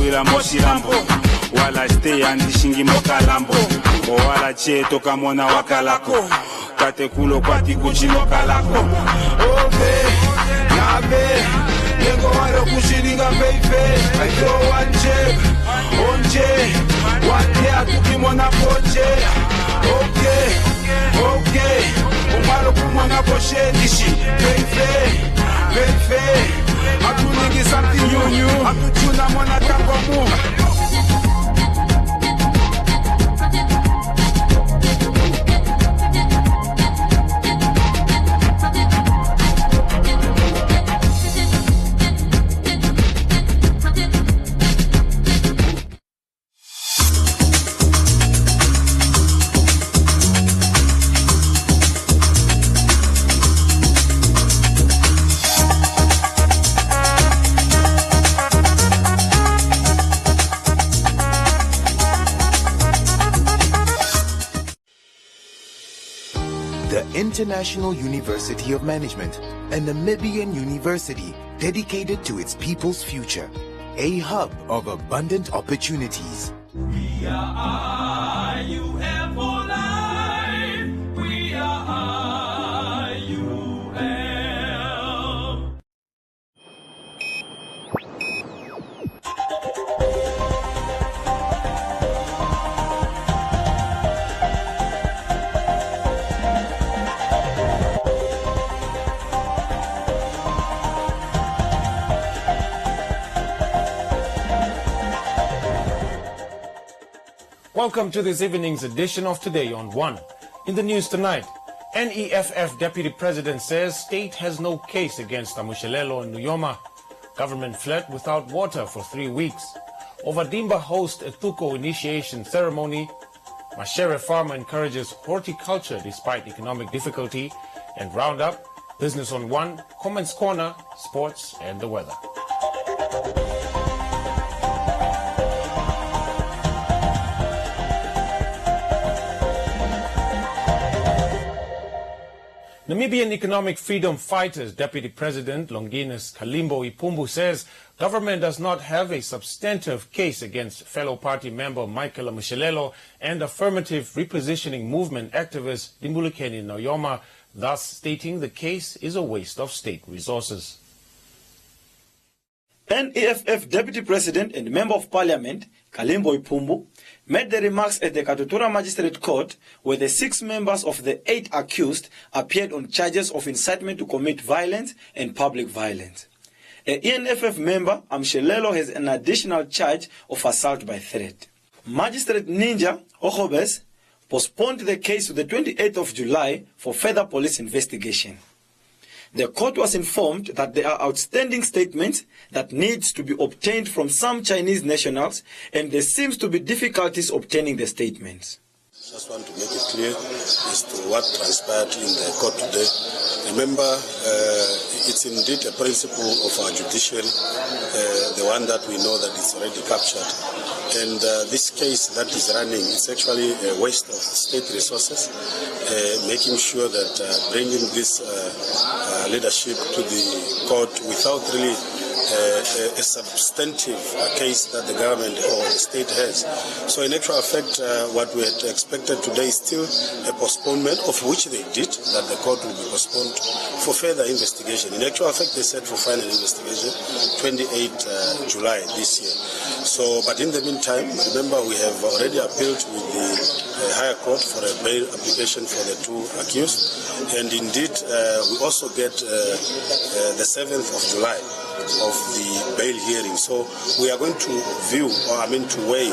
wila moshilambo wala stay andishingi mokalambo wala cheto kamona wakalako kate kulo kwati kuchino kalako obe nabe Lengo walo kushiringa baby I throw one check onje wate atukimona poche okay umalo kumona poshe dishi baby atuningi something new atutuna mona tangomu International University of Management, a Namibian university dedicated to its people's future, a hub of abundant opportunities. We are IUM for life. We are IUM. Welcome to this evening's edition of Today on One. In the news tonight, NEFF Deputy President says state has no case against Amushelelo and Nuyoma. Government fled without water for 3 weeks. Overdimba host a Tuko initiation ceremony. Mashere farmer encourages horticulture despite economic difficulty. And Roundup, Business on One, Comments Corner, Sports and the weather. Namibian Economic Freedom Fighters Deputy President Longinus Kalimbo Ipumbu says government does not have a substantive case against fellow party member Michael Amushelelo and affirmative repositioning movement activist Dimbulukeni Nuyoma, thus stating the case is a waste of state resources. NEFF Deputy President and Member of Parliament Kalimbo Ipumbu made the remarks at the Katutura Magistrate Court where the 6 members of the 8 accused appeared on charges of incitement to commit violence and public violence. A ENFF member, Amushelelo, has an additional charge of assault by threat. Magistrate Ninja Ochobes postponed the case to the 28th of July for further police investigation. The court was informed that there are outstanding statements that needs to be obtained from some Chinese nationals, and there seems to be difficulties obtaining the statements. Just want to make it clear as to what transpired in the court today. Remember, it's indeed a principle of our judiciary, the one that we know that is already captured. And this case that is running, it's actually a waste of state resources, making sure that bringing this leadership to the court without really a substantive case that the government or the state has. So in actual fact, what we had expected today is still a postponement, of which they did, that the court will be postponed for further investigation. In actual fact, they said for final investigation, 28 July this year. So, but in the meantime, remember we have already appealed with the higher court for a bail application for the 2 accused. And indeed, we also get the 7th of July of the bail hearing. So we are going to view, or to weigh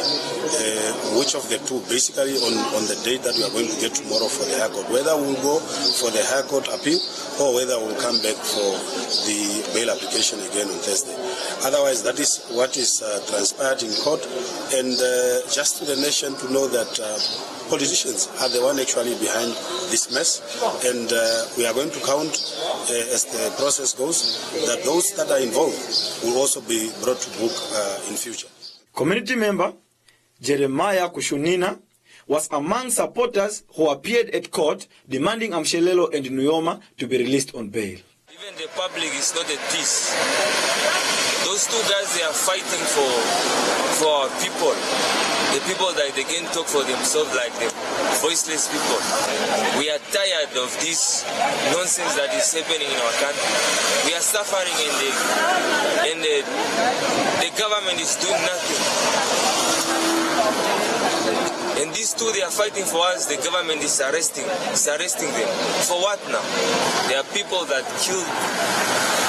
which of the 2, basically on the date that we are going to get tomorrow for the high court, whether we'll go for the high court appeal or whether we'll come back for the bail application again on Thursday. Otherwise, that is what is transpired in court, and just to the nation to know that politicians are the one actually behind this mess, and we are going to count as the process goes that those that are involved will also be brought to book in future. Community member Jeremiah Kushunina was among supporters who appeared at court demanding Amushelelo and Nuyoma to be released on bail. Even the public is not at peace. Those two guys, they are fighting for our people. The people that they can talk for themselves like the voiceless people. We are tired of this nonsense that is happening in our country. We are suffering and the government is doing nothing. And these two, they are fighting for us. The government is arresting them. For what now? There are people that killed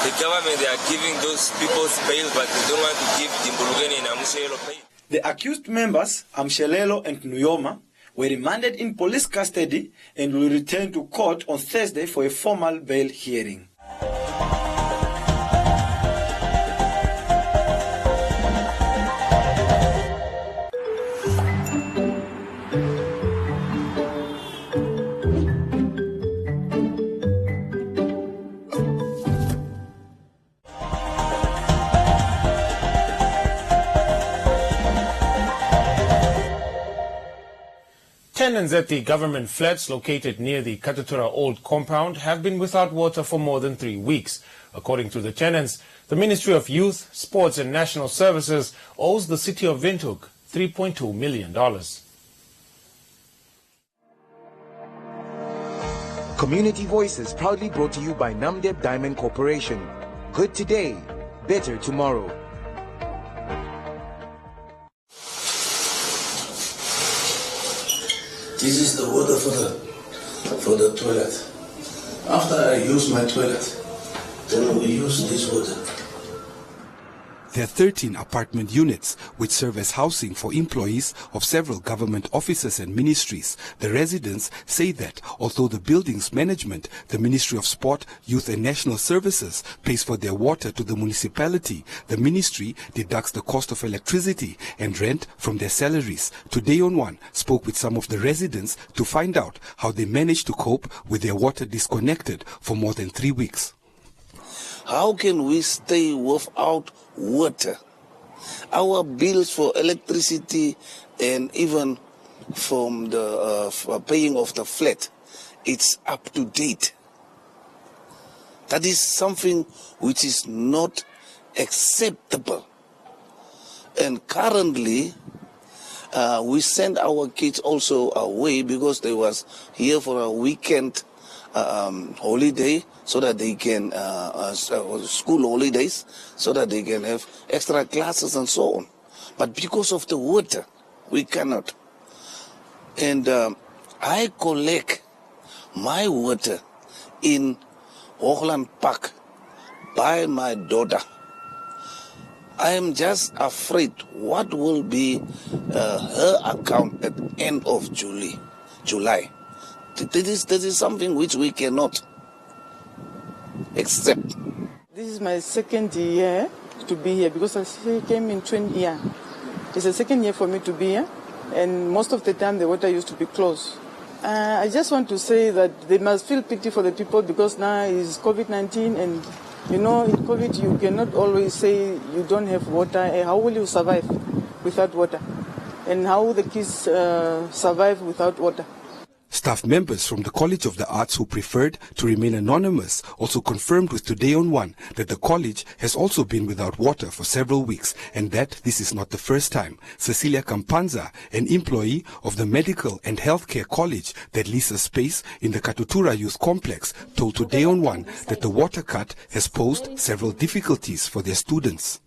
the government. They are giving those people's bail, but they don't want to give Dimbulugeni and Amushelelo bail. The accused members, Amushelelo and Nuyoma, were remanded in police custody and will return to court on Thursday for a formal bail hearing. Tenants at the government flats located near the Katutura Old Compound have been without water for more than 3 weeks. According to the tenants, the Ministry of Youth, Sports and National Services owes the city of Windhoek $3.2 million. Community Voices proudly brought to you by Namdeb Diamond Corporation. Good today, better tomorrow. This is the water for the toilet. After I use my toilet, then we use this water. There are 13 apartment units which serve as housing for employees of several government offices and ministries. The residents say that although the building's management, the Ministry of Sport, Youth and National Services, pays for their water to the municipality, the ministry deducts the cost of electricity and rent from their salaries. Today on One spoke with some of the residents to find out how they managed to cope with their water disconnected for more than 3 weeks. How can we stay without water? Our bills for electricity and even from the paying of the flat, it's up to date. That is something which is not acceptable. And currently, we send our kids also away because they was here for a weekend holiday, so that they can, school holidays, so that they can have extra classes and so on. But because of the water, we cannot. And I collect my water in Hoogland Park by my daughter. I am just afraid what will be her account at the end of July. This is something which we cannot accept. This is my second year to be here because I came in 20 years. It's the second year for me to be here, and most of the time the water used to be closed. I just want to say that they must feel pity for the people because now is COVID-19, and you know, in COVID you cannot always say you don't have water. How will you survive without water? And how will the kids survive without water? Staff members from the College of the Arts who preferred to remain anonymous also confirmed with Today on One that the college has also been without water for several weeks and that this is not the first time. Cecilia Campanza, an employee of the Medical and Healthcare College that leases space in the Katutura Youth Complex, told Today on One that the water cut has posed several difficulties for their students.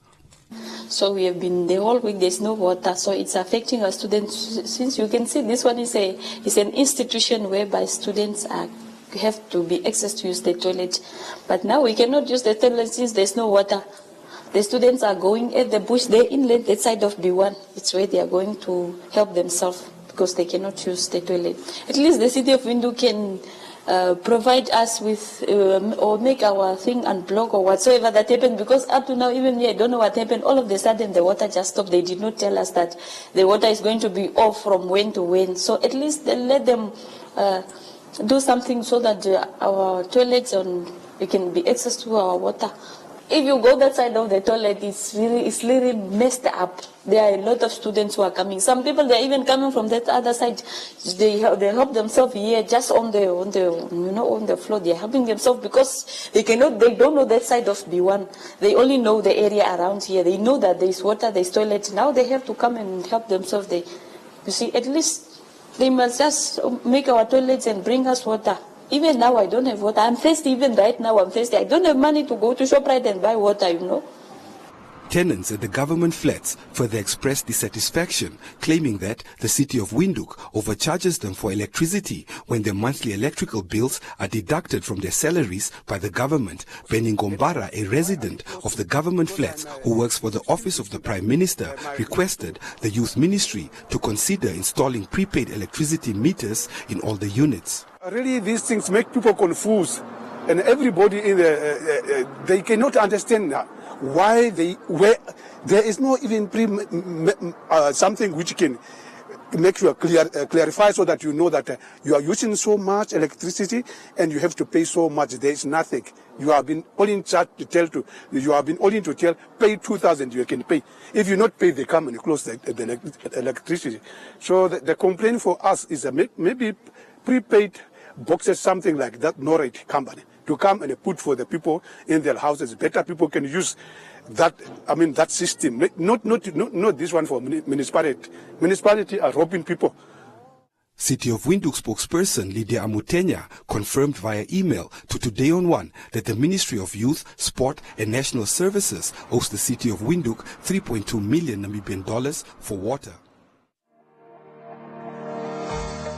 So we have been the whole week, there's no water, so it's affecting our students. Since you can see this one is an institution whereby students have to be access to use the toilet. But now we cannot use the toilet since there's no water. The students are going at the bush, they're inland, that side of B1. It's where they are going to help themselves because they cannot use the toilet. At least the city of Windhoek can provide us with or make our thing unblock or whatsoever that happened, because up to now, even me, I don't know what happened. All of a sudden the water just stopped. They did not tell us that the water is going to be off from when to when. So at least they let them do something so that our toilets and we can be access to our water. If you go that side of the toilet, it's really messed up. There are a lot of students who are coming. Some people, they're even coming from that other side. They help themselves here, just on the floor. They're helping themselves because they don't know that side of B1. They only know the area around here. They know that there's water, there's toilet. Now they have to come and help themselves. You see, at least they must just make our toilets and bring us water. Even now, I don't have water. I'm thirsty. Even right now, I'm thirsty. I don't have money to go to ShopRite and buy water, Tenants at the government flats further expressed dissatisfaction, claiming that the city of Windhoek overcharges them for electricity when their monthly electrical bills are deducted from their salaries by the government. Benny Ngombara, a resident of the government flats who works for the office of the Prime Minister, requested the Youth Ministry to consider installing prepaid electricity meters in all the units. Really, these things make people confused, and everybody in they cannot understand why there is no even something which can make you clarify so that you know that you are using so much electricity and you have to pay so much. There is nothing. You have been only charged to tell pay 2,000 you can pay. If you not pay, they come and close the electricity. So the complaint for us is maybe prepaid boxes, something like that, Norwich company, to come and put for the people in their houses. Better people can use that, that system. Not this one for municipality. Municipality are robbing people. City of Windhoek spokesperson Lydia Amutenya confirmed via email to Today on One that the Ministry of Youth, Sport and National Services owes the City of Windhoek $3.2 million Namibian for water.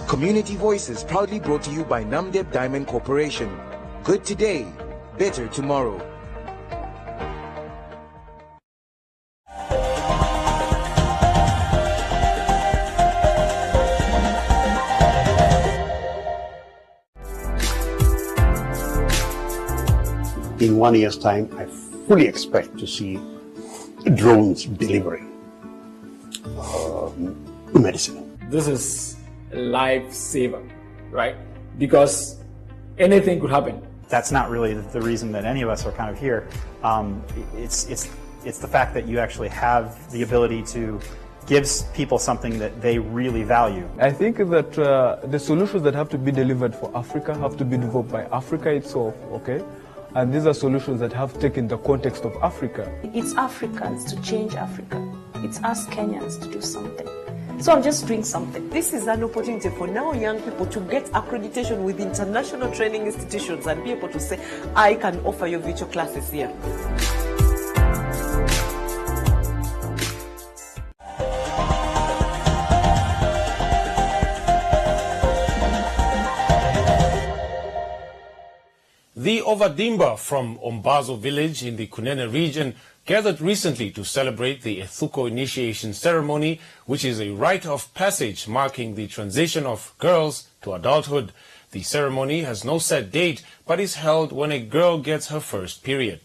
Community Voices proudly brought to you by Namdeb Diamond Corporation. Good today, better tomorrow. In 1 year's time, I fully expect to see drones delivering medicine. This is a lifesaver, right? Because anything could happen. That's not really the reason that any of us are kind of here. It's the fact that you actually have the ability to give people something that they really value. I think that the solutions that have to be delivered for Africa have to be developed by Africa itself, okay? And these are solutions that have taken the context of Africa. It's Africans to change Africa. It's us Kenyans to do something. So I'm just doing something. This is an opportunity for now young people to get accreditation with international training institutions and be able to say, I can offer you virtual classes here. The Ovadimba from Ombazo village in the Kunene region gathered recently to celebrate the Ethuko initiation ceremony, which is a rite of passage marking the transition of girls to adulthood. The ceremony has no set date, but is held when a girl gets her first period.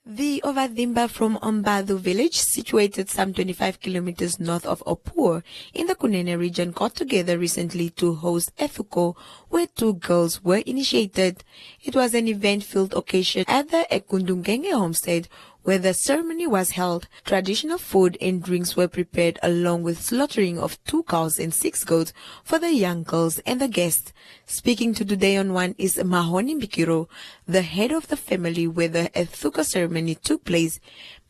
The Ovadimba from Ombazo village, situated some 25 kilometers north of Opur in the Kunene region, got together recently to host Ethuko, where 2 girls were initiated. It was an event-filled occasion at the Ekundungenge homestead, where the ceremony was held. Traditional food and drinks were prepared along with slaughtering of 2 cows and 6 goats for the young girls and the guests. Speaking to Today on One is Mahoni Bikiro, the head of the family where the Ethuko ceremony took place.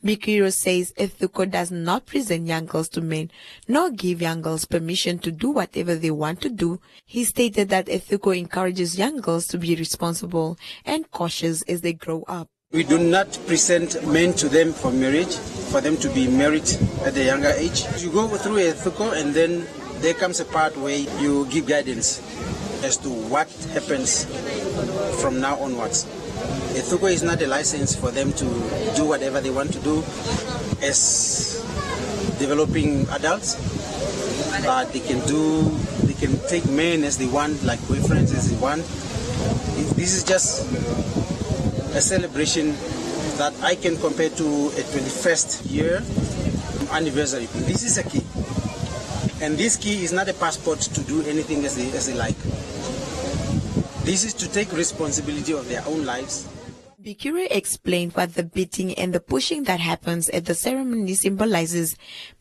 Bikiro says Ethuko does not present young girls to men, nor give young girls permission to do whatever they want to do. He stated that Ethuko encourages young girls to be responsible and cautious as they grow up. We do not present men to them for marriage, for them to be married at a younger age. You go through a Ethuko and then there comes a part where you give guidance as to what happens from now onwards. Ethuko is not a license for them to do whatever they want to do as developing adults, but they can take men as they want, like boyfriends as they want. This is just a celebration that I can compare to a 21st year anniversary. This is a key. And this key is not a passport to do anything as they like. This is to take responsibility of their own lives. Bikure explained what the beating and the pushing that happens at the ceremony symbolizes.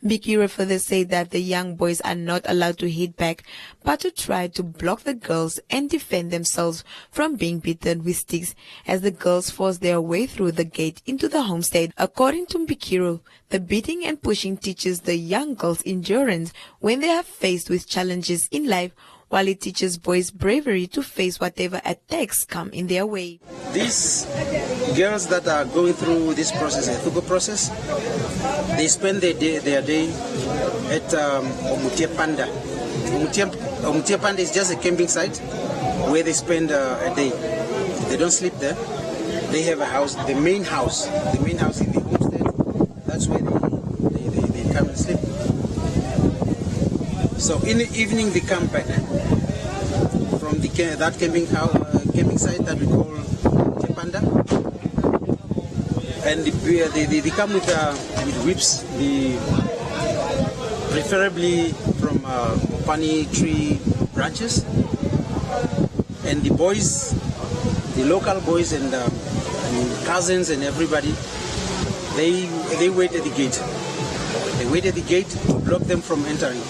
Bikure further said that the young boys are not allowed to hit back, but to try to block the girls and defend themselves from being beaten with sticks as the girls force their way through the gate into the homestead. According to Bikure, the beating and pushing teaches the young girls endurance when they are faced with challenges in life, while it teaches boys bravery to face whatever attacks come in their way. These girls that are going through this process, the Thuko process, they spend their day at Omutia Panda. Omutia Panda is just a camping site where they spend a day. They don't sleep there. They have a house, the main house in the homestead. That's where they come and sleep. So in the evening they come back from that camping site that we call Tepanda, and they come with whips, preferably from mopani tree branches, and the boys, the local boys and cousins and everybody, they wait at the gate. They wait at the gate to block them from entering.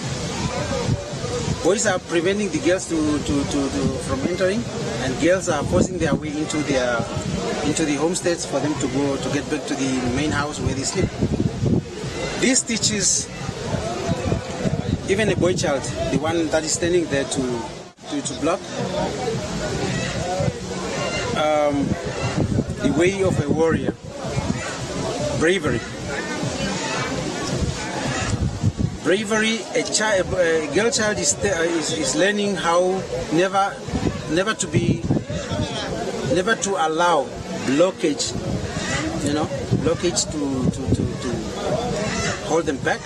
Boys are preventing the girls from entering, and girls are forcing their way into the homesteads for them to get back to the main house where they sleep. This teaches even a boy child, the one that is standing there to block, the way of a warrior, bravery. Bravery, a girl child is learning how never to allow blockage, to hold them back.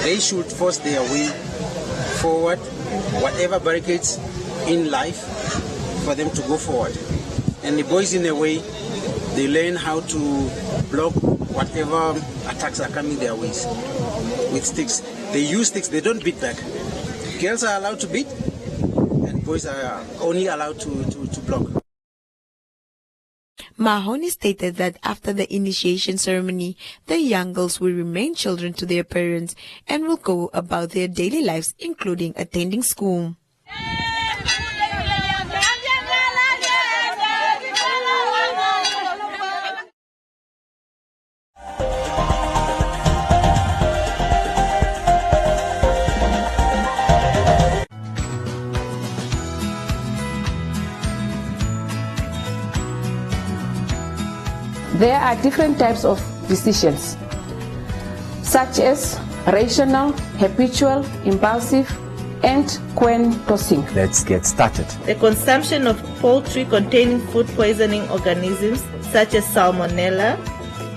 They should force their way forward, whatever barricades in life, for them to go forward. And the boys, in a way, they learn how to block whatever attacks are coming their ways with sticks. They use sticks, they don't beat back. Girls are allowed to beat, and boys are only allowed to block. Mahoney stated that after the initiation ceremony, the young girls will remain children to their parents and will go about their daily lives, including attending school. There are different types of decisions, such as rational, habitual, impulsive, and coin tossing. Let's get started. The consumption of poultry containing food poisoning organisms, such as salmonella,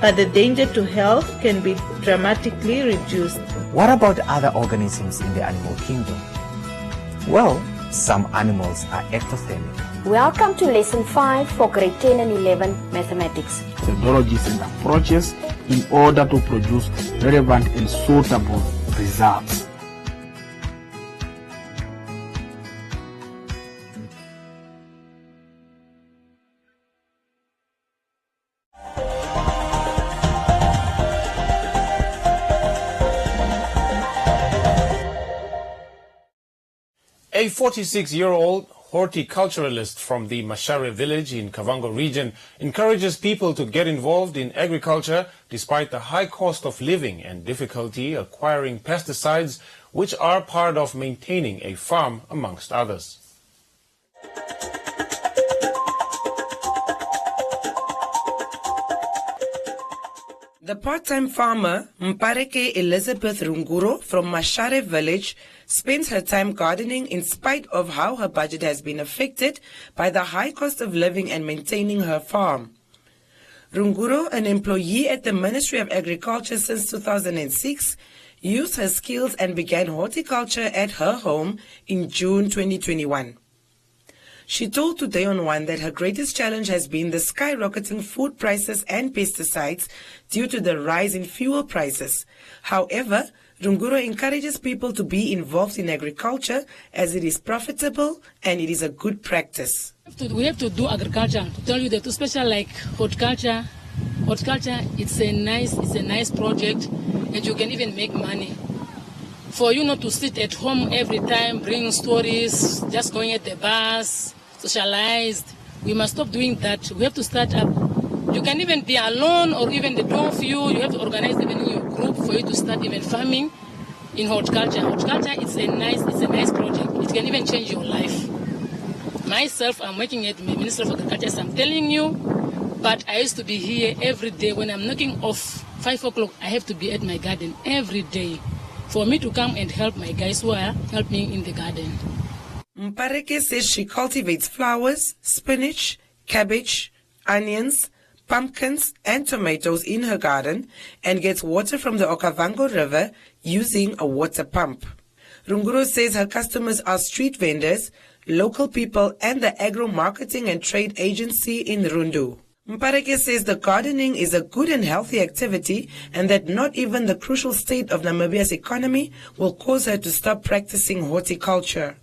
but the danger to health can be dramatically reduced. What about other organisms in the animal kingdom? Well, some animals are ectothermic. Welcome to Lesson 5 for Grade 10 and 11 Mathematics. Methodologies and approaches in order to produce relevant and suitable results. A 46-year-old horticulturalist from the Mashare village in Kavango region encourages people to get involved in agriculture despite the high cost of living and difficulty acquiring pesticides, which are part of maintaining a farm, amongst others. The part-time farmer, Mpareke Elizabeth Runguro from Mashare village, spends her time gardening in spite of how her budget has been affected by the high cost of living and maintaining her farm. Runguro, an employee at the Ministry of Agriculture since 2006, used her skills and began horticulture at her home in June 2021. She told Today on One that her greatest challenge has been the skyrocketing food prices and pesticides due to the rise in fuel prices. However, Runguro encourages people to be involved in agriculture as it is profitable and it is a good practice. We have to do agriculture. To tell you that, especially like horticulture. Horticulture, it's a nice project, and you can even make money. For you not to sit at home every time, bringing stories, just going at the bars, socialized. We must stop doing that. We have to start up. You can even be alone or even the two of you. You have to organize even in your group for you to start even farming in horticulture. Horticulture is a nice project. It can even change your life. Myself, I'm working at the Ministry of Agriculture, as I'm telling you, but I used to be here every day. When I'm knocking off 5 o'clock, I have to be at my garden every day for me to come and help my guys who are helping in the garden. Mpareke says she cultivates flowers, spinach, cabbage, onions, pumpkins and tomatoes in her garden and gets water from the Okavango River using a water pump. Runguro says her customers are street vendors, local people and the Agro Marketing and Trade Agency in Rundu. Mpareke says the gardening is a good and healthy activity and that not even the crucial state of Namibia's economy will cause her to stop practicing horticulture.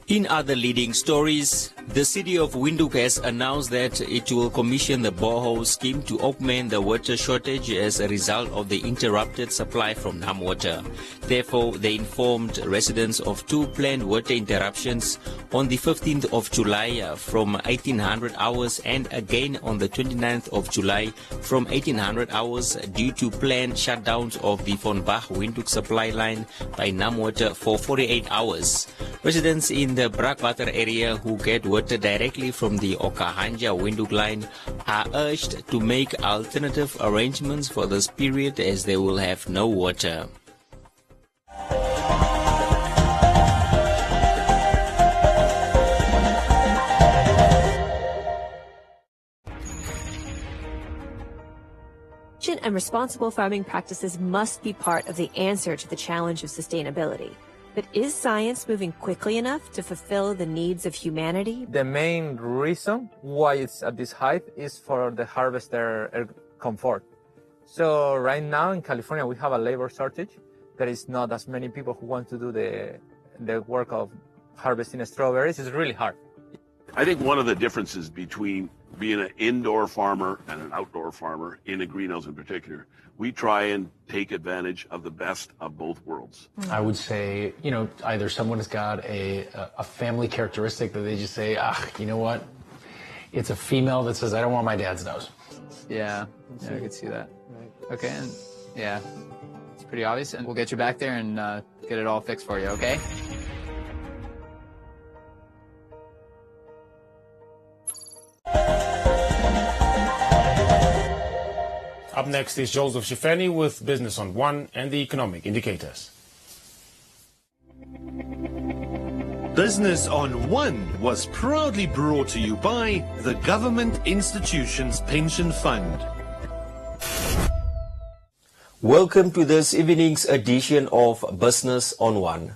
In other leading stories, the city of Windhoek has announced that it will commission the borehole scheme to augment the water shortage as a result of the interrupted supply from NamWater. Therefore, they informed residents of 2 planned water interruptions on the 15th of July from 1800 hours and again on the 29th of July from 1800 hours due to planned shutdowns of the Von Bach Windhoek supply line by NamWater for 48 hours. Residents in the Brakwater area who get water directly from the Okahanja Windhoek line are urged to make alternative arrangements for this period as they will have no water. And responsible farming practices must be part of the answer to the challenge of sustainability. But is science moving quickly enough to fulfill the needs of humanity? The main reason why it's at this height is for the harvester comfort. So right now in California we have a labor shortage. There is not as many people who want to do the work of harvesting strawberries. It's really hard. I think one of the differences between being an indoor farmer and an outdoor farmer, in a greenhouse in particular, we try and take advantage of the best of both worlds. I would say, either someone has got a family characteristic that they just say, you know what? It's a female that says, I don't want my dad's nose. Yeah, I could see that. Okay, and yeah, it's pretty obvious, and we'll get you back there and get it all fixed for you, okay? Up next is Joseph Shifeni with Business on One and the economic indicators. Business on One was proudly brought to you by the Government Institutions Pension Fund. Welcome to this evening's edition of Business on One.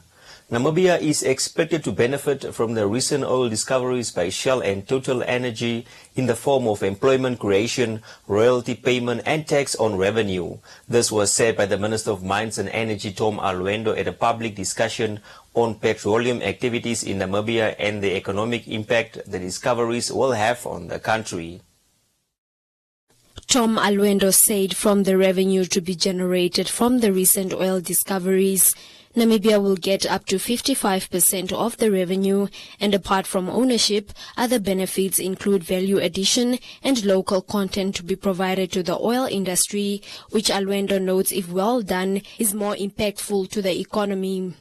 Namibia is expected to benefit from the recent oil discoveries by Shell and Total Energy in the form of employment creation, royalty payment and tax on revenue. This was said by the Minister of Mines and Energy, Tom Alwendo, at a public discussion on petroleum activities in Namibia and the economic impact the discoveries will have on the country. Tom Alwendo said from the revenue to be generated from the recent oil discoveries, Namibia will get up to 55% of the revenue, and apart from ownership, other benefits include value addition and local content to be provided to the oil industry, which Alwendo notes, if well done, is more impactful to the economy.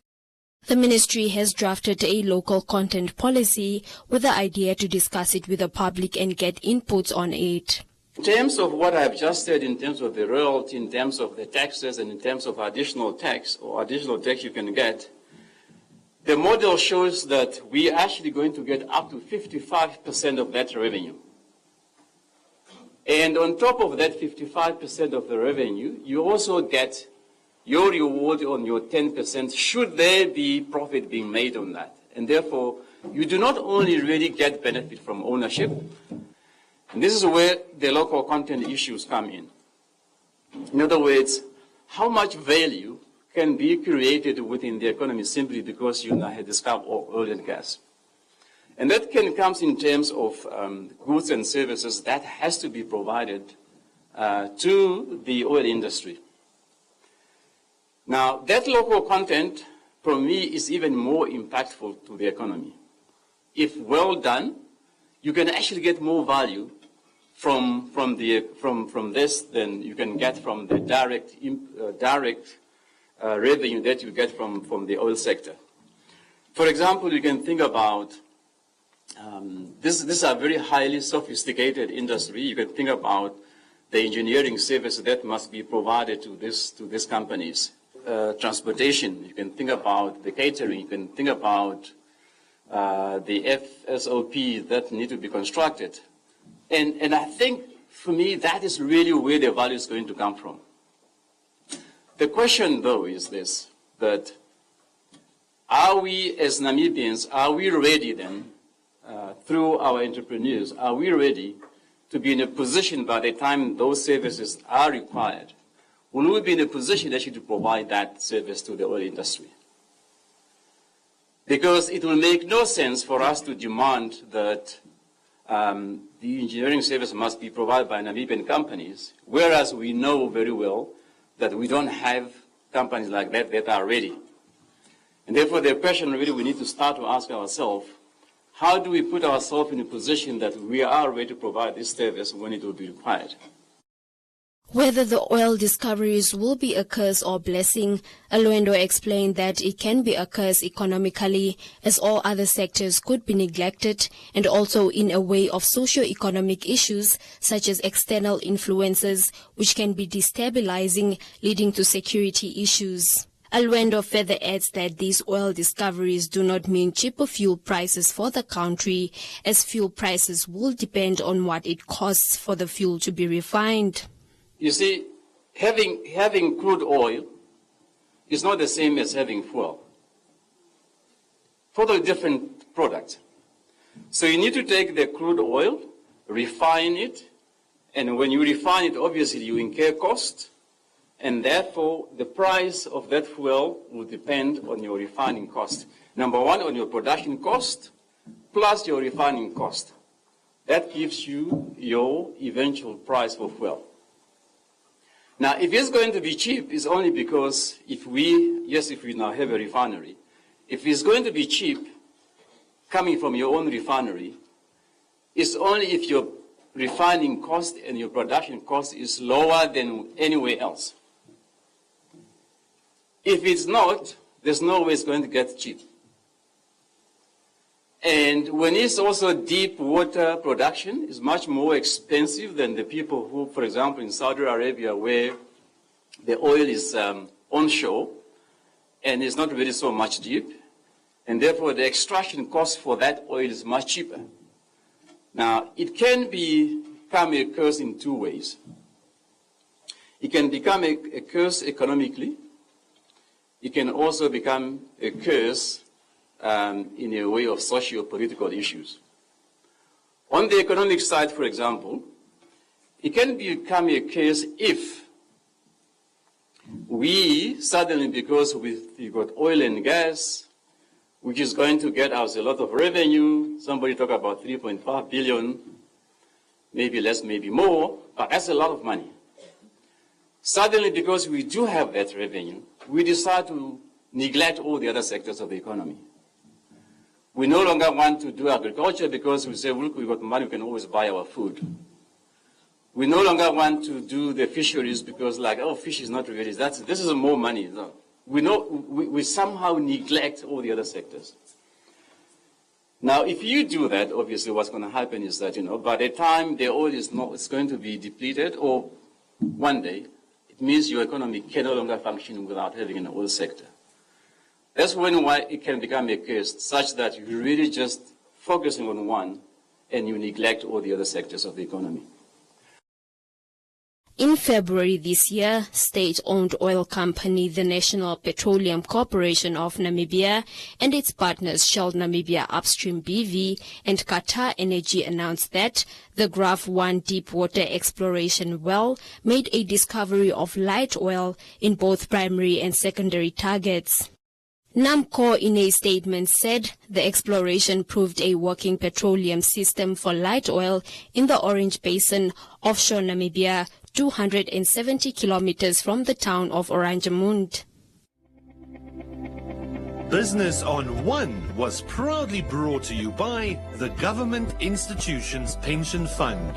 The ministry has drafted a local content policy with the idea to discuss it with the public and get inputs on it. In terms of what I've just said, in terms of the royalty, in terms of the taxes, and in terms of additional tax or additional tax you can get, the model shows that we are actually going to get up to 55% of that revenue. And on top of that 55% of the revenue, you also get your reward on your 10% should there be profit being made on that. And therefore, you do not only really get benefit from ownership, and this is where the local content issues come in. In other words, how much value can be created within the economy simply because you now have discovered oil and gas. And that come in terms of goods and services that has to be provided to the oil industry. Now, that local content, for me, is even more impactful to the economy. If well done, you can actually get more value from this than you can get from the direct revenue that you get from the oil sector. For example, you can think about this is a very highly sophisticated industry. You can think about the engineering service that must be provided to these companies. Transportation, you can think about the catering, you can think about the FSOP that need to be constructed. And I think, for me, that is really where the value is going to come from. The question, though, is this, that are we, as Namibians, are we ready then, through our entrepreneurs, are we ready to be in a position by the time those services are required? Will we be in a position actually to provide that service to the oil industry? Because it will make no sense for us to demand that the engineering service must be provided by Namibian companies, whereas we know very well that we don't have companies like that that are ready. And therefore, the question really we need to start to ask ourselves, how do we put ourselves in a position that we are ready to provide this service when it will be required? Whether the oil discoveries will be a curse or blessing, Alwendo explained that it can be a curse economically, as all other sectors could be neglected, and also in a way of socio-economic issues such as external influences, which can be destabilizing, leading to security issues. Alwendo further adds that these oil discoveries do not mean cheaper fuel prices for the country, as fuel prices will depend on what it costs for the fuel to be refined. You see, having crude oil is not the same as having fuel. Totally different product. So you need to take the crude oil, refine it, and when you refine it, obviously you incur cost, and therefore the price of that fuel will depend on your refining cost. Number one, on your production cost, plus your refining cost. That gives you your eventual price for fuel. Now, if it's going to be cheap, it's only because if we now have a refinery, if it's going to be cheap coming from your own refinery, it's only if your refining cost and your production cost is lower than anywhere else. If it's not, there's no way it's going to get cheap. And when it's also deep water production, it's much more expensive than the people who, for example, in Saudi Arabia, where the oil is onshore and it's not really so much deep, and therefore the extraction cost for that oil is much cheaper. Now, it can become a curse in two ways. It can become a curse economically. It can also become a curse in a way of socio-political issues. On the economic side, for example, it can become a case if we suddenly, because we've got oil and gas, which is going to get us a lot of revenue, somebody talked about 3.5 billion, maybe less, maybe more, but that's a lot of money. Suddenly, because we do have that revenue, we decide to neglect all the other sectors of the economy. We no longer want to do agriculture because we say, look, we've got money, we can always buy our food. We no longer want to do the fisheries because, fish is not really, this is more money. No. We somehow neglect all the other sectors. Now, if you do that, obviously what's going to happen is that, by the time the oil it's going to be depleted, or one day, it means your economy can no longer function without having an oil sector. That's why it can become a case such that you're really just focusing on one and you neglect all the other sectors of the economy. In February this year, state-owned oil company the National Petroleum Corporation of Namibia and its partners Shell Namibia Upstream BV and Qatar Energy announced that the Graph 1 deepwater exploration well made a discovery of light oil in both primary and secondary targets. NAMCO in a statement said the exploration proved a working petroleum system for light oil in the Orange Basin offshore Namibia, 270 kilometers from the town of Oranjemund. Business on One was proudly brought to you by the Government Institutions Pension Fund.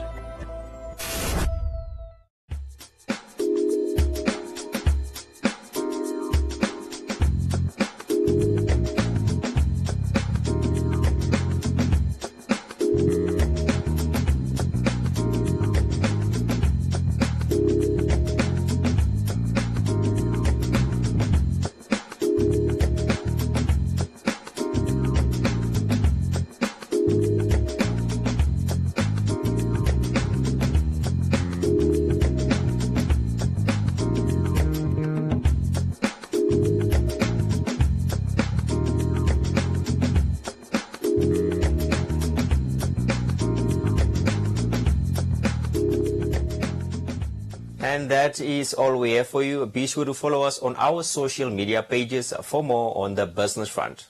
And that is all we have for you. Be sure to follow us on our social media pages for more on the business front.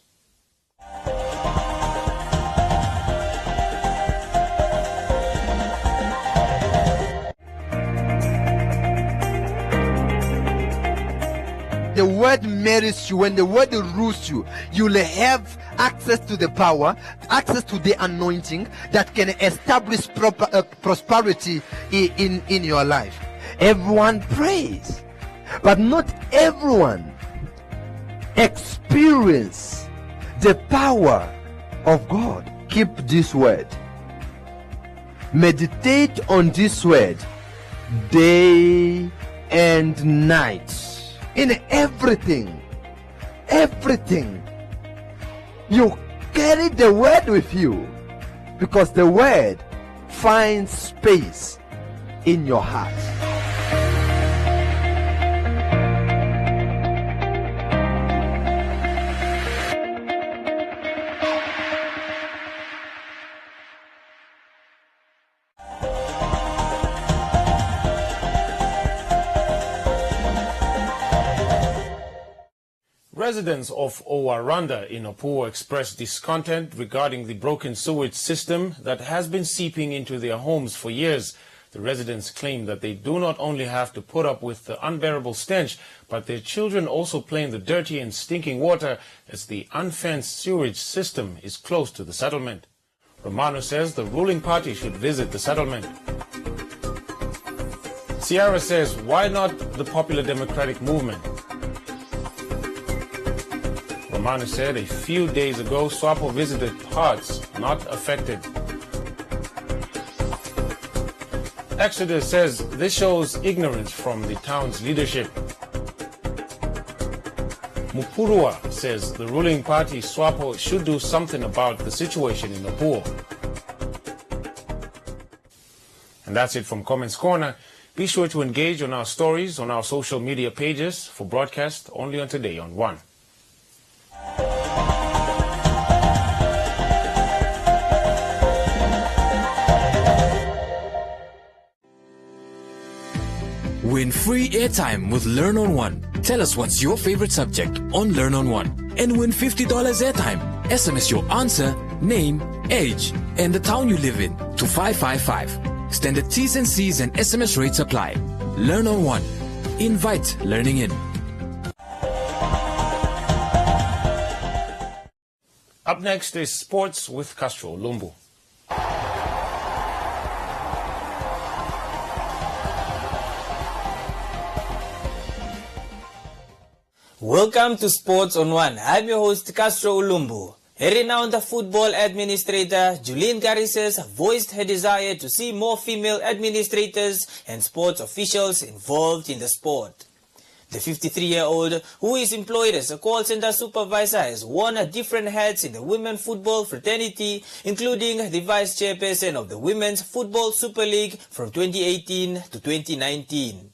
The word marries you, when the word rules you, you'll have access to the power, access to the anointing that can establish prosperity in your life. Everyone prays, but not everyone experience the power of God. Keep this word. Meditate on this word day and night. In everything, you carry the word with you, because the word finds space in your heart. Residents of Owaranda in Opuwo expressed discontent regarding the broken sewage system that has been seeping into their homes for years. The residents claim that they do not only have to put up with the unbearable stench, but their children also play in the dirty and stinking water as the unfenced sewage system is close to the settlement. Romano says the ruling party should visit the settlement. Sierra says, why not the Popular Democratic Movement? Romano said a few days ago, SWAPO visited parts not affected. Exodus says this shows ignorance from the town's leadership. Mupurua says the ruling party, SWAPO, should do something about the situation in Opuwo. And that's it from Comments Corner. Be sure to engage on our stories on our social media pages for broadcast only on Today on One. Win free airtime with Learn on One. Tell us what's your favorite subject on Learn on One and win $50 airtime. SMS your answer, name, age, and the town you live in to 555. Standard T's and C's and SMS rates apply. Learn on One. Invite learning in. Up next is sports with Castro Lumbu. Welcome to Sports on One. I'm your host, Castro Ulumbu. A renowned football administrator, Julian Garrises, voiced her desire to see more female administrators and sports officials involved in the sport. The 53-year-old, who is employed as a call center supervisor, has worn different hats in the women football fraternity, including the vice chairperson of the Women's Football Super League from 2018 to 2019.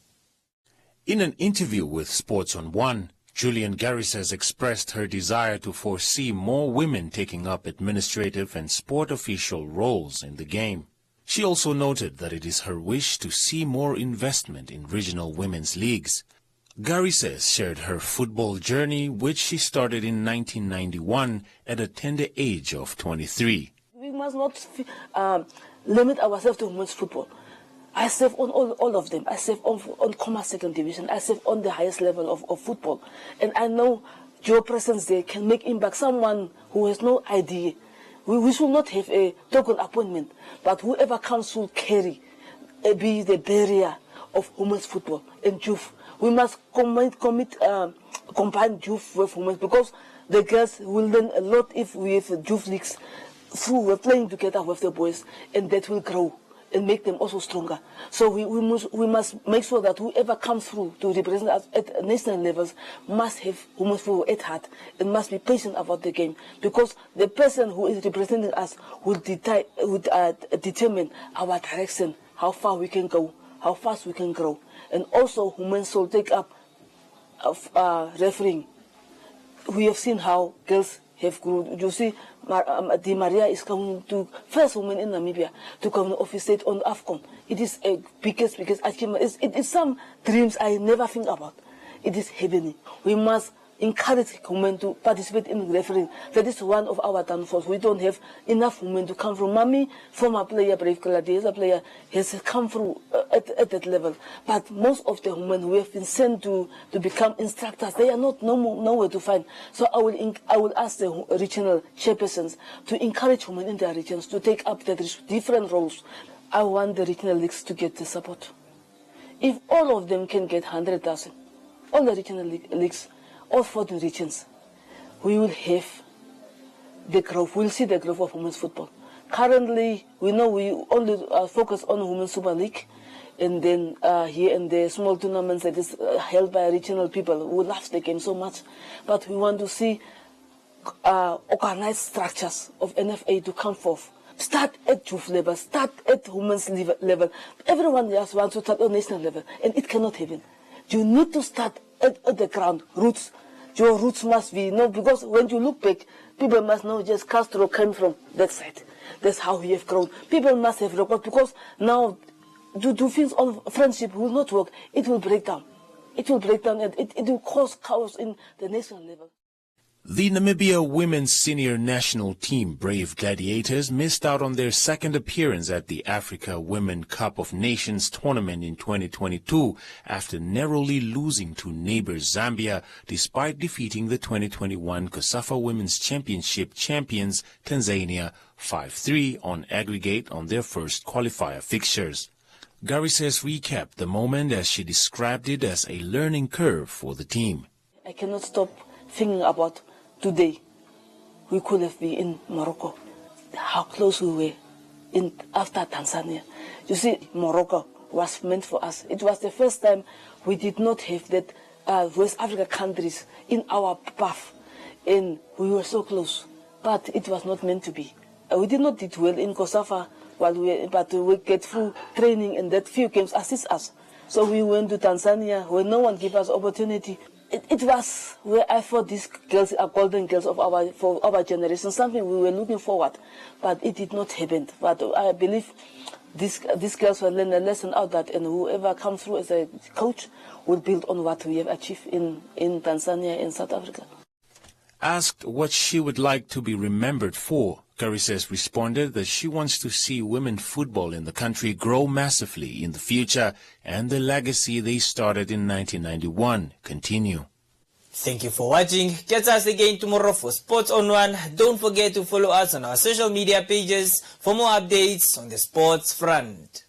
In an interview with Sports on One, Julian Garris has expressed her desire to foresee more women taking up administrative and sport official roles in the game. She also noted that it is her wish to see more investment in regional women's leagues. Garris shared her football journey, which she started in 1991 at a tender age of 23. We must not limit ourselves to women's football. I serve on all of them. I serve on Commerce Second Division. I serve on the highest level of football. And I know your presence there can make impact. Someone who has no idea. We should not have a token appointment, but whoever comes will carry, be the barrier of women's football and youth. We must combine youth with women, because the girls will learn a lot if we have youth leagues. We're playing together with the boys, and that will grow and make them also stronger. So we must make sure that whoever comes through to represent us at national levels must have women's football at heart and must be patient about the game, because the person who is representing us will determine our direction, how far we can go, how fast we can grow. And also women will take up refereeing. We have seen how girls have grown. You see, Di Maria is coming to first woman in Namibia to come to office state on AFCON. It is a biggest achievement. It is some dreams I never think about. It is heavenly. We must encourage women to participate in refereeing. That is one of our downfalls. We don't have enough women to come from. Mami, former player, Brave Gladiator player, has come through at that level. But most of the women who have been sent to become instructors, they are not nowhere to find. So I will ask the regional chairpersons to encourage women in their regions to take up the different roles. I want the regional leagues to get the support. If all of them can get 100,000, all the regional leagues, all 40 regions, we will have the growth. We'll see the growth of women's football. Currently, we know we only focus on Women's Super League, and then here and there, small tournaments that is held by regional people who love the game so much. But we want to see organized structures of NFA to come forth. Start at youth level, start at women's level. Everyone just wants to start at national level, and it cannot happen. You need to start at the ground, roots. Your roots must be, because when you look back, people must know just Castro came from that side. That's how we have grown. People must have record, because now do things on friendship will not work. It will break down. It will break down, and it will cause chaos in the national level. The Namibia women's senior national team, Brave Gladiators, missed out on their second appearance at the Africa Women Cup of Nations tournament in 2022 after narrowly losing to neighbors Zambia, despite defeating the 2021 COSAFA Women's Championship champions Tanzania 5-3 on aggregate on their first qualifier fixtures. Garrises recapped the moment as she described it as a learning curve for the team. I cannot stop thinking about today. We could have been in Morocco. How close we were after Tanzania. You see, Morocco was meant for us. It was the first time we did not have that West Africa countries in our path, and we were so close. But it was not meant to be. We did not do well in COSAFA, but we get through training, and that few games assist us. So we went to Tanzania where no one gave us opportunity. It was where I thought these girls are golden girls of our generation, something we were looking forward, but it did not happen. But I believe these girls will learn a lesson out of that, and whoever comes through as a coach will build on what we have achieved in Tanzania and South Africa. Asked what she would like to be remembered for, Carices responded that she wants to see women football in the country grow massively in the future and the legacy they started in 1991 continue. Thank you for watching. Catch us again tomorrow for Sports on One. Don't forget to follow us on our social media pages for more updates on the sports front.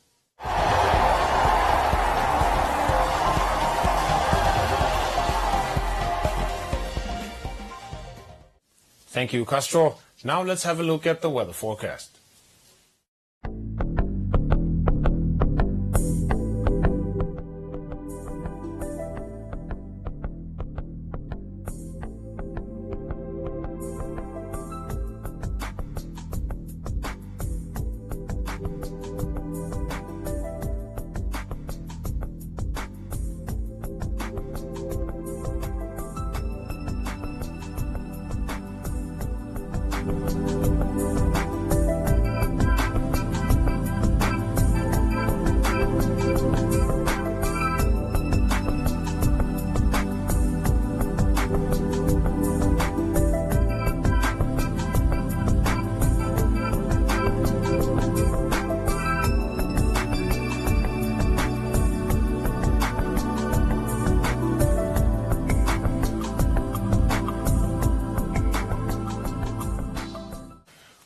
Thank you, Castro. Now let's have a look at the weather forecast.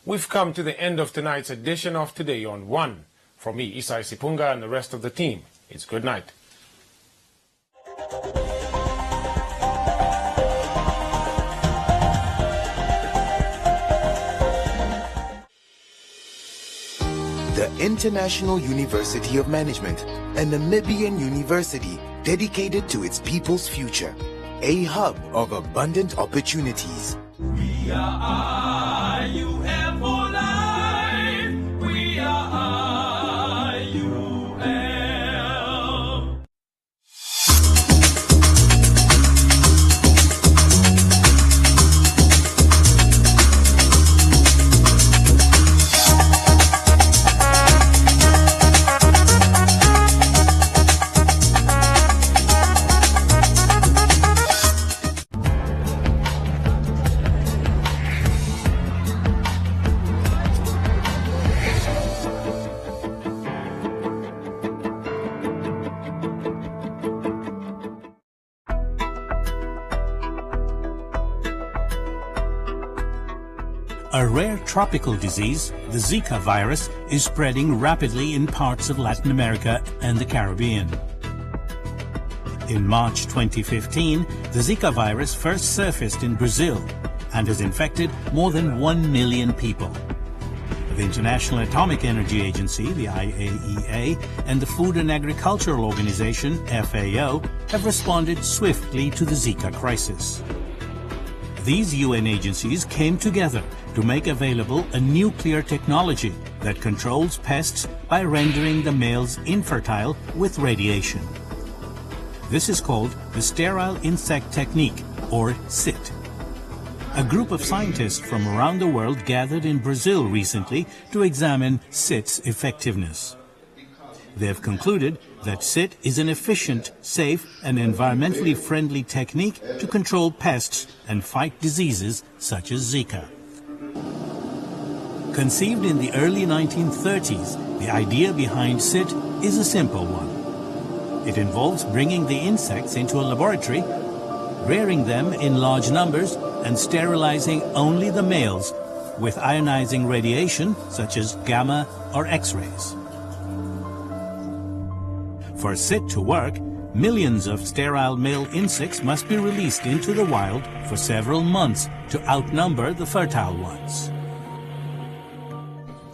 We've come to the end of tonight's edition of Today on One. From me, Isai Sipunga, and the rest of the team, it's good night. The International University of Management, a Namibian university dedicated to its people's future, a hub of abundant opportunities. We are IUM for life. We are IUM. A rare tropical disease, the Zika virus, is spreading rapidly in parts of Latin America and the Caribbean. In March 2015, the Zika virus first surfaced in Brazil and has infected more than 1 million people. The International Atomic Energy Agency, the IAEA, and the Food and Agricultural Organization, FAO, have responded swiftly to the Zika crisis. These UN agencies came together to make available a nuclear technology that controls pests by rendering the males infertile with radiation. This is called the Sterile Insect Technique, or SIT. A group of scientists from around the world gathered in Brazil recently to examine SIT's effectiveness. They have concluded that SIT is an efficient, safe, and environmentally friendly technique to control pests and fight diseases such as Zika. Conceived in the early 1930s, the idea behind SIT is a simple one. It involves bringing the insects into a laboratory, rearing them in large numbers, and sterilizing only the males with ionizing radiation such as gamma or X-rays. For SIT to work, millions of sterile male insects must be released into the wild for several months to outnumber the fertile ones.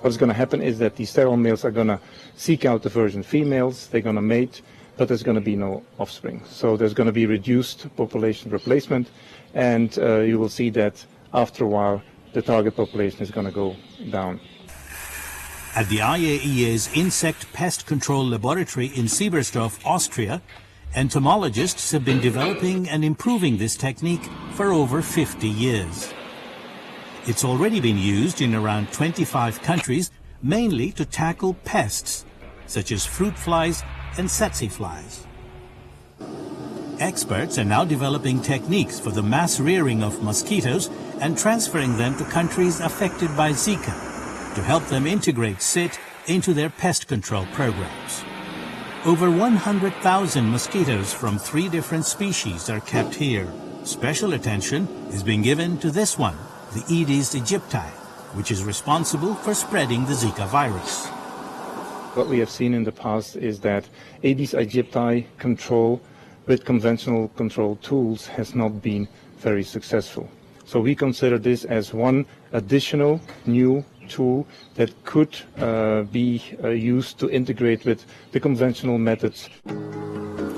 What's going to happen is that these sterile males are going to seek out the virgin females, they're going to mate, but there's going to be no offspring. So there's going to be reduced population replacement, and you will see that after a while the target population is going to go down. At the IAEA's Insect Pest Control Laboratory in Siebersdorf, Austria, entomologists have been developing and improving this technique for over 50 years. It's already been used in around 25 countries, mainly to tackle pests, such as fruit flies and tsetse flies. Experts are now developing techniques for the mass rearing of mosquitoes and transferring them to countries affected by Zika to help them integrate SIT into their pest control programs. Over 100,000 mosquitoes from 3 different species are kept here. Special attention is being given to this one, the Aedes aegypti, which is responsible for spreading the Zika virus. What we have seen in the past is that Aedes aegypti control with conventional control tools has not been very successful. So we consider this as one additional new tool that could be used to integrate with the conventional methods.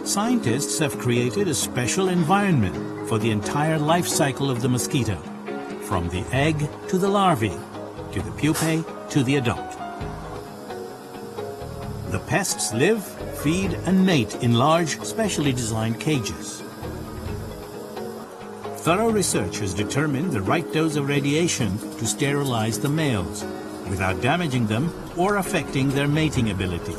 Scientists have created a special environment for the entire life cycle of the mosquito, from the egg to the larvae, to the pupae to the adult. The pests live, feed and mate in large, specially designed cages. Thorough research has determined the right dose of radiation to sterilize the males without damaging them or affecting their mating ability.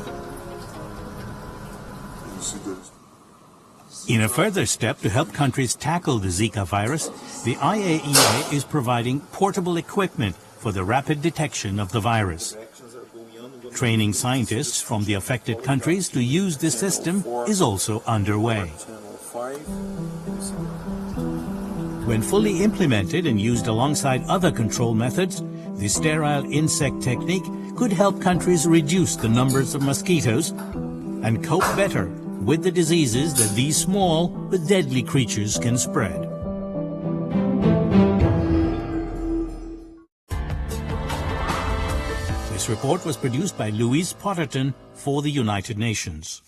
In a further step to help countries tackle the Zika virus, the IAEA is providing portable equipment for the rapid detection of the virus. Training scientists from the affected countries to use this system is also underway. When fully implemented and used alongside other control methods, the sterile insect technique could help countries reduce the numbers of mosquitoes and cope better with the diseases that these small but deadly creatures can spread. This report was produced by Louise Potterton for the United Nations.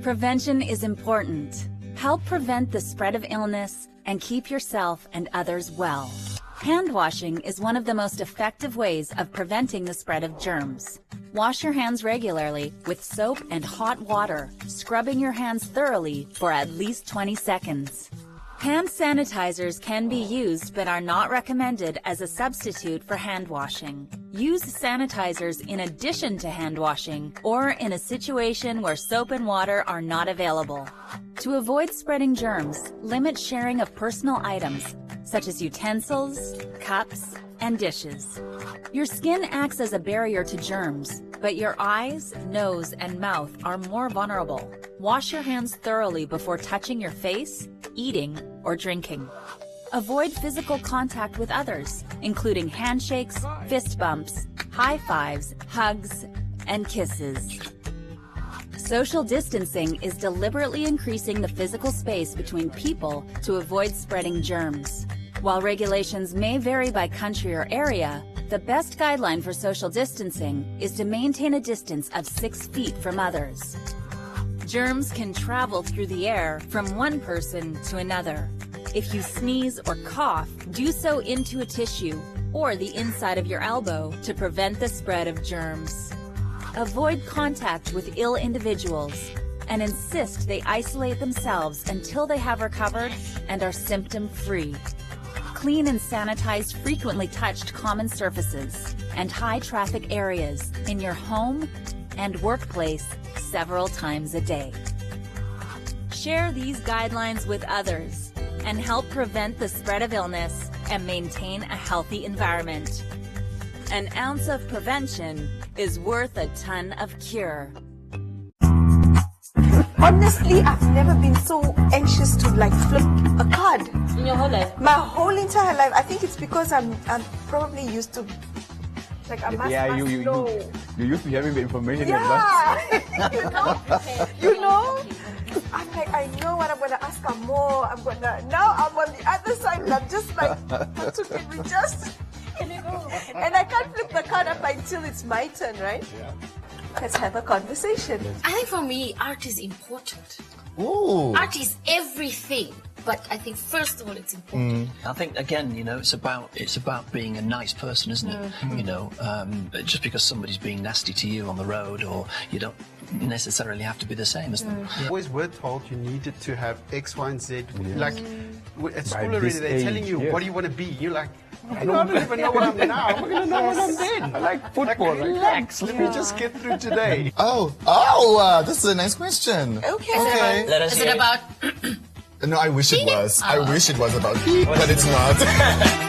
Prevention is important. Help prevent the spread of illness and keep yourself and others well. Hand washing is one of the most effective ways of preventing the spread of germs. Wash your hands regularly with soap and hot water, scrubbing your hands thoroughly for at least 20 seconds. Hand sanitizers can be used but are not recommended as a substitute for hand washing. Use sanitizers in addition to hand washing or in a situation where soap and water are not available. To avoid spreading germs, limit sharing of personal items such as utensils, cups, and dishes. Your skin acts as a barrier to germs, but your eyes, nose, and mouth are more vulnerable. Wash your hands thoroughly before touching your face, eating, or drinking. Avoid physical contact with others, including handshakes, fist bumps, high fives, hugs, and kisses. Social distancing is deliberately increasing the physical space between people to avoid spreading germs. While regulations may vary by country or area, the best guideline for social distancing is to maintain a distance of 6 feet from others. Germs can travel through the air from one person to another. If you sneeze or cough, do so into a tissue or the inside of your elbow to prevent the spread of germs. Avoid contact with ill individuals and insist they isolate themselves until they have recovered and are symptom-free. Clean and sanitize frequently touched common surfaces and high-traffic areas in your home and workplace several times a day. Share these guidelines with others and help prevent the spread of illness and maintain a healthy environment. An ounce of prevention is worth a ton of cure. Honestly, I've never been so anxious to like flip a card. In your whole life? My whole entire life. I think it's because I'm probably used to like a you used to having the information in advance. you know, I'm like, I know what I'm gonna ask her more. Now I'm on the other side and I'm just like, can we just and I can't flip the card up until it's my turn, right? Yeah. Let's have a conversation. I think for me, art is important. Ooh. Art is everything. But I think first of all, it's important. I think again, you know, it's about being a nice person, isn't it? You know, just because somebody's being nasty to you on the road, or you don't necessarily have to be the same as them. Always were told you needed to have X, Y, and Z. Like at school By already, this they're telling you age, what do you want to be. You're like, I don't even know what I'm now. I'm going to know what I'm then. I like football. Relax. Let me just get through today. This is a nice question. Okay. Let us Is hear it about... No, I wish it was. I wish it was about, but it's not.